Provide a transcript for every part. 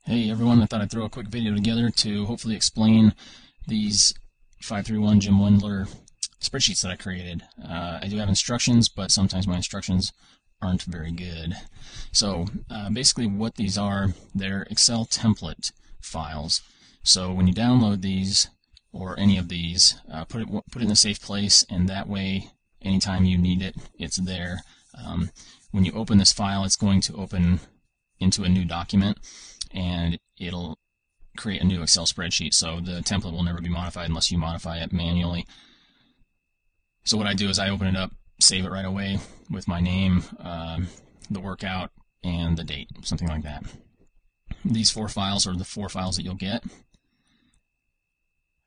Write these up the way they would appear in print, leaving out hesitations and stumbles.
Hey everyone, I thought I'd throw a quick video together to hopefully explain these 531 Jim Wendler spreadsheets that I created. I do have instructions, but sometimes my instructions aren't very good. So basically what these are, they're Excel template files. So when you download these, or any of these, put it in a safe place, and that way anytime you need it, it's there. When you open this file, it's going to open into a new document, and it'll create a new Excel spreadsheet. So the template will never be modified unless you modify it manually. So what I do is I open it up, save it right away with my name, the workout, and the date, something like that. These 4 files are the 4 files that you'll get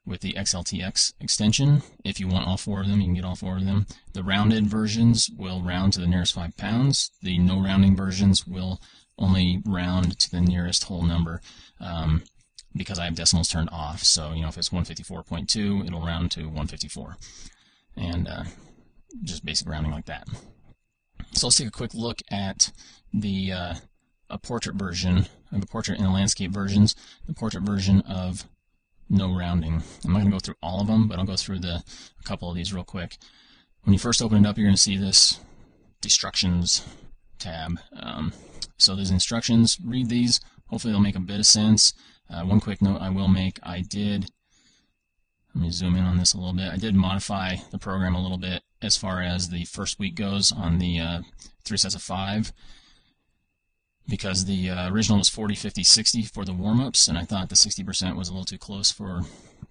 with the XLTX extension. If you want all 4 of them, you can get all 4 of them. The rounded versions will round to the nearest 5 pounds. The no rounding versions will only round to the nearest whole number, because I have decimals turned off. So, if it's 154.2, it'll round to 154. And just basic rounding like that. So let's take a quick look at the a portrait version, of the portrait and the landscape versions, the portrait version of no rounding. I'm not going to go through all of them, but I'll go through a couple of these real quick. When you first open it up, you're going to see this instructions tab. So there's instructions. Read these. Hopefully they'll make a bit of sense. One quick note I will make. Let me zoom in on this a little bit. I did modify the program a little bit as far as the first week goes on the 3 sets of 5, because the original was 40, 50, 60 for the warm-ups, and I thought the 60% was a little too close for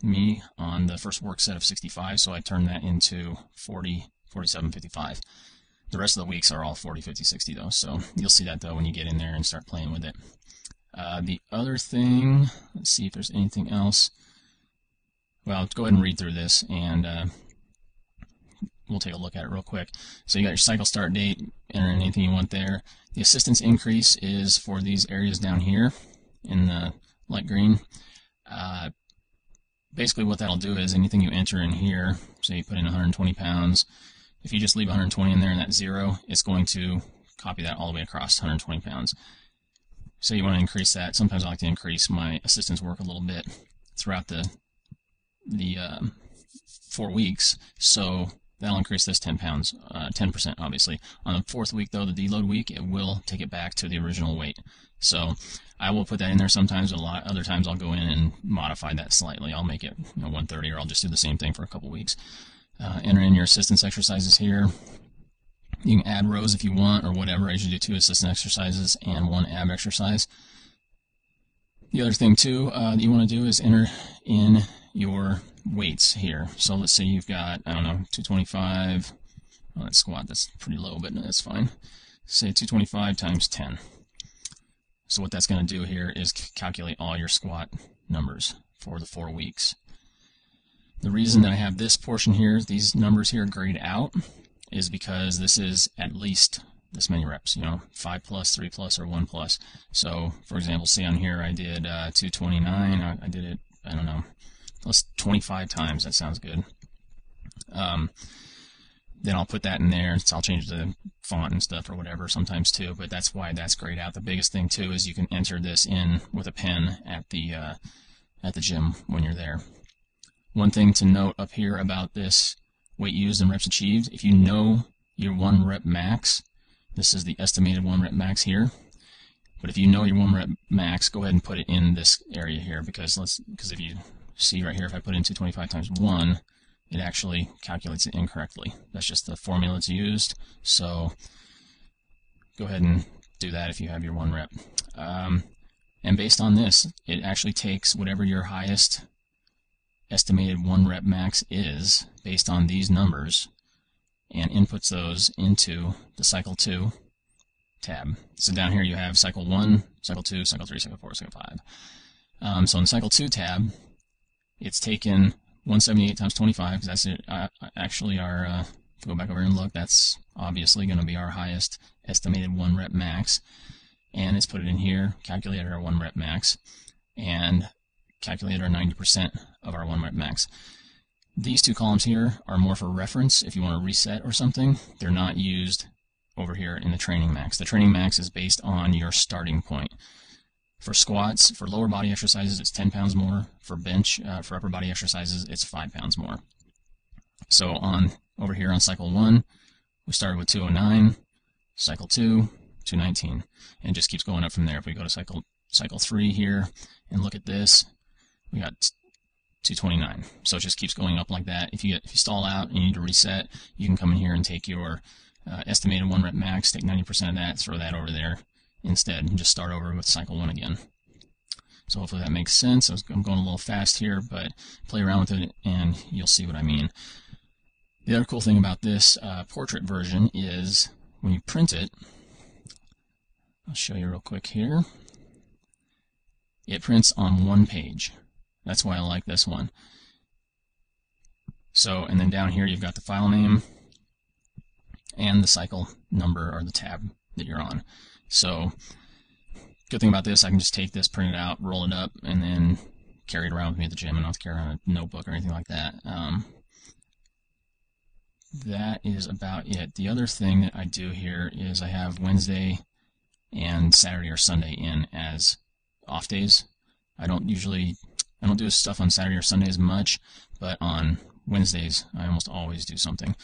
me on the first work set of 65, so I turned that into 40, 47, 55. The rest of the weeks are all 40, 50, 60 though, so you'll see that though when you get in there and start playing with it. The other thing, let's see if there's anything else. Well, go ahead and read through this, and we'll take a look at it real quick. So you got your cycle start date, enter in anything you want there. The assistance increase is for these areas down here in the light green. Basically what that'll do is anything you enter in here, say you put in 120 pounds, if you just leave 120 in there and that 0, it's going to copy that all the way across 120 pounds. So you want to increase that. Sometimes I like to increase my assistance work a little bit throughout the 4 weeks, so that'll increase this 10 pounds, 10% obviously. On the 4th week though, the deload week, it will take it back to the original weight. So I will put that in there sometimes. Other times I'll go in and modify that slightly. I'll make it 130, or I'll just do the same thing for a couple weeks. Enter in your assistance exercises here. You can add rows if you want, or whatever. I usually do 2 assistance exercises and 1 ab exercise. The other thing too that you want to do is enter in your weights here. So let's say you've got, I don't know, 225. Well, that squat, that's pretty low, but that's fine. Say 225 times 10. So what that's going to do here is calculate all your squat numbers for the 4 weeks. The reason that I have this portion here, these numbers here grayed out, is because this is at least this many reps, 5 plus, 3 plus, or 1 plus. So, for example, say on here I did 229, I did it, I don't know, let's 25 times, that sounds good. Then I'll put that in there, so I'll change the font and stuff or whatever sometimes too, but that's why that's grayed out. The biggest thing too is you can enter this in with a pen at the gym when you're there. One thing to note up here about this weight used and reps achieved, if you know your 1 rep max, this is the estimated 1 rep max here, but if you know your 1 rep max, go ahead and put it in this area here, because if you see right here, if I put in 225 times 1, it actually calculates it incorrectly. That's just the formula that's used, so go ahead and do that if you have your 1 rep. And based on this, it actually takes whatever your highest estimated 1 rep max is based on these numbers and inputs those into the cycle 2 tab. So down here you have cycle 1, cycle 2, cycle 3, cycle 4, cycle 5. So in the cycle 2 tab, it's taken 178 times 25, because that's it, actually our, if we go back over and look, that's obviously going to be our highest estimated 1 rep max, and it's put it in here, calculated our 1 rep max, and calculated our 90% of our 1 rep max. These 2 columns here are more for reference if you want to reset or something. They're not used over here in the training max. The training max is based on your starting point. For squats, for lower body exercises, it's 10 pounds more. For bench, for upper body exercises, it's 5 pounds more. So over here on cycle 1, we started with 209, cycle 2, 219, and it just keeps going up from there. If we go to cycle 3 here and look at this, we got 229. So it just keeps going up like that. If you stall out and you need to reset, you can come in here and take your estimated 1 rep max, take 90% of that, throw that over there instead, and just start over with cycle 1 again. So hopefully that makes sense. I'm going a little fast here, but play around with it and you'll see what I mean. The other cool thing about this portrait version is when you print it, I'll show you real quick here, it prints on 1 page. That's why I like this one. So, and then down here you've got the file name and the cycle number or the tab that you're on. So, good thing about this, I can just take this, print it out, roll it up, and then carry it around with me at the gym and not carry around a notebook or anything like that. That is about it. The other thing that I do here is I have Wednesday and Saturday or Sunday in as off days. I don't do stuff on Saturday or Sunday as much, but on Wednesdays I almost always do something.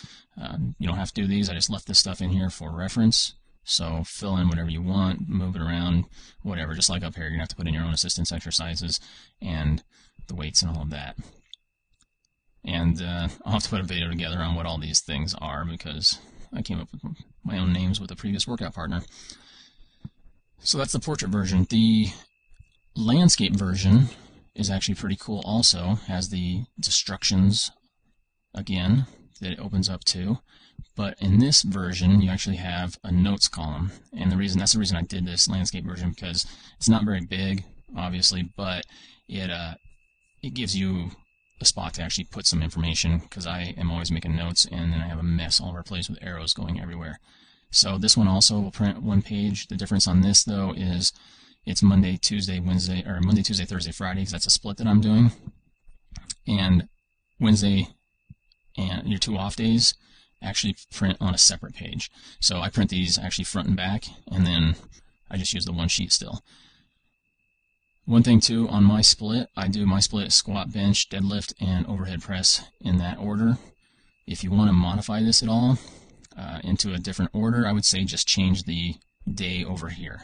You don't have to do these. I just left this stuff in here for reference. So fill in whatever you want, move it around, whatever. Just like up here, you're going to have to put in your own assistance exercises and the weights and all of that. And I'll have to put a video together on what all these things are because I came up with my own names with a previous workout partner. So that's the portrait version. The landscape version is actually pretty cool also. Has the instructions again that it opens up to. But in this version, you actually have a notes column, and that's the reason I did this landscape version, because it's not very big, obviously, but it gives you a spot to actually put some information, because I am always making notes, and then I have a mess all over the place with arrows going everywhere. So this one also will print 1 page. The difference on this, though, is it's Monday, Tuesday, Wednesday, or Monday, Tuesday, Thursday, Friday, because that's a split that I'm doing, and Wednesday and your 2 off days actually print on a separate page. So I print these actually front and back, and then I just use the 1 sheet still. One thing too, on my split, I do my split squat, bench, deadlift, and overhead press in that order. If you want to modify this at all into a different order, I would say just change the day over here.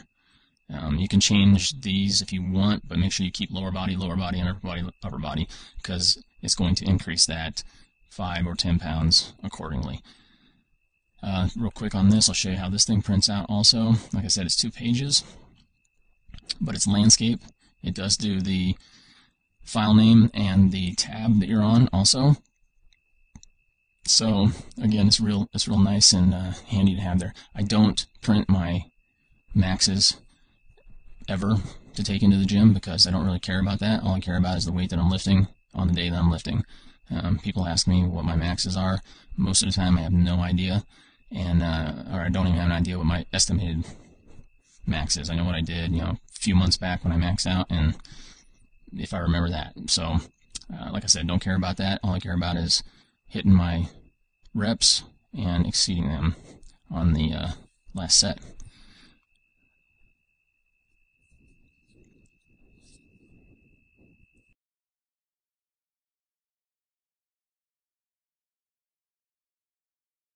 You can change these if you want, but make sure you keep lower body, and upper body, because it's going to increase that 5 or 10 pounds accordingly. Real quick on this, I'll show you how this thing prints out also. Like I said, it's 2 pages, but it's landscape. It does do the file name and the tab that you're on also. So again, it's real nice and handy to have there. I don't print my maxes ever to take into the gym because I don't really care about that. All I care about is the weight that I'm lifting on the day that I'm lifting. People ask me what my maxes are. Most of the time I have no idea, and or I don't even have an idea what my estimated max is. I know what I did, a few months back when I maxed out, and if I remember that. So, like I said, don't care about that. All I care about is hitting my reps and exceeding them on the last set.